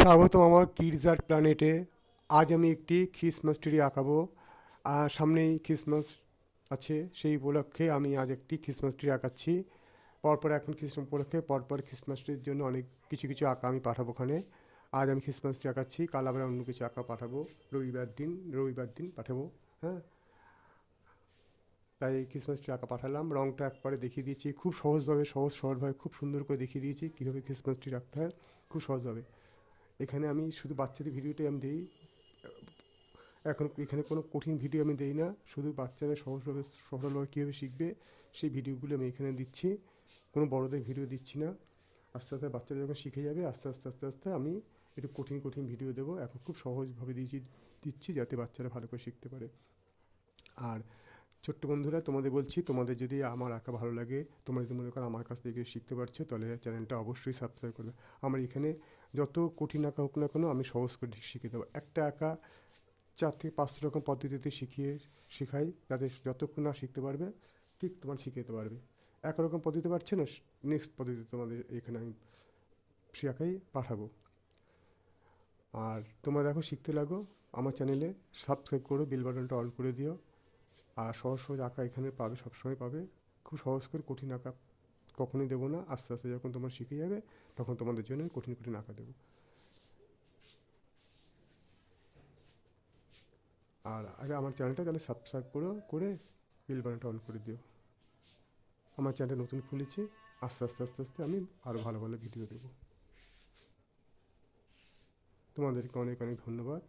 স্বাগতম আমার kids art প্ল্যানেটে। আজ আমি একটি ক্রিসমাস ট্রি আঁকাবো। আর সামনেই ক্রিসমাস আছে, সেই উপলক্ষে আমি আজ একটি ক্রিসমাস ট্রি আঁকাচ্ছি। পরপর এখন ক্রিসমাস উপলক্ষে পরপর ক্রিসমাস ট্রির জন্য অনেক কিছু কিছু আঁকা আমি পাঠাবো ওখানে। আজ আমি ক্রিসমাস ট্রি আঁকাচ্ছি, কাল আবার অন্য কিছু আঁকা পাঠাবো। রবিবার দিন পাঠাবো। হ্যাঁ, তাই ক্রিসমাস ট্রি আঁকা পাঠালাম। রঙটা একবারে দেখিয়ে দিয়েছি খুব সহজভাবে, সহজভাবে খুব সুন্দর করে দেখিয়ে দিয়েছি কীভাবে ক্রিসমাস ট্রি রাখতে হয় খুব সহজভাবে। এখানে আমি শুধু বাচ্চাদের ভিডিওটাই আমি দিই। এখন এখানে কোনো কঠিন ভিডিও আমি দিই না, শুধু বাচ্চারা সহজভাবে সরলভাবে কীভাবে শিখবে সেই ভিডিওগুলো আমি এখানে দিচ্ছি। কোনো বড়দের ভিডিও দিচ্ছি না। আস্তে আস্তে বাচ্চারা যখন শিখে যাবে আস্তে আস্তে আস্তে আস্তে আমি একটু কঠিন কঠিন ভিডিও দেবো। এখন খুব সহজভাবে দিচ্ছি যাতে বাচ্চারা ভালো করে শিখতে পারে। আর ছোট্ট বন্ধুরা, তোমাদের বলছি, তোমাদের যদি আমার আঁকা ভালো লাগে, তোমরা যদি মনে করো আমার কাছ থেকে শিখতে পারছো, তাহলে চ্যানেলটা অবশ্যই সাবস্ক্রাইব করবে। আমার এখানে যত কঠিন আঁকা হোক না কেন আমি সহজ করে শিখিয়ে দেবো। একটা আঁকা 4 থেকে 5 রকম পদ্ধতিতে শেখাই, যাতে যতক্ষণ না শিখতে পারবে ঠিক তোমার শিখে যেতে পারবে। একরকম পদ্ধতি পারছে না, নেক্সট পদ্ধতি তোমাদের এখানে আমি শেখাই পাঠাবো। আর তোমরা দেখো, শিখতে লাগো। আমার চ্যানেলে সাবস্ক্রাইব করো, বেল বাটনটা অন করে দিও। আর সহজ সহজ আঁকা এখানে পাবে, সবসময় পাবে। খুব সহজ করে কঠিন আঁকা কখনোই দেবো না। আস্তে আস্তে যখন তোমরা শিখে যাবে তখন তোমাদের জন্য কঠিন কঠিন আঁকা দেবো। আর আগে আমার চ্যানেলটা তাহলে সাবস্ক্রাইব করে বেল বাটনটা অন করে দিও। আমার চ্যানেলটা নতুন খুলেছি, আস্তে আস্তে আস্তে আস্তে আমি আরও ভালো ভালো ভিডিও দেবো। তোমাদেরকে অনেক অনেক ধন্যবাদ।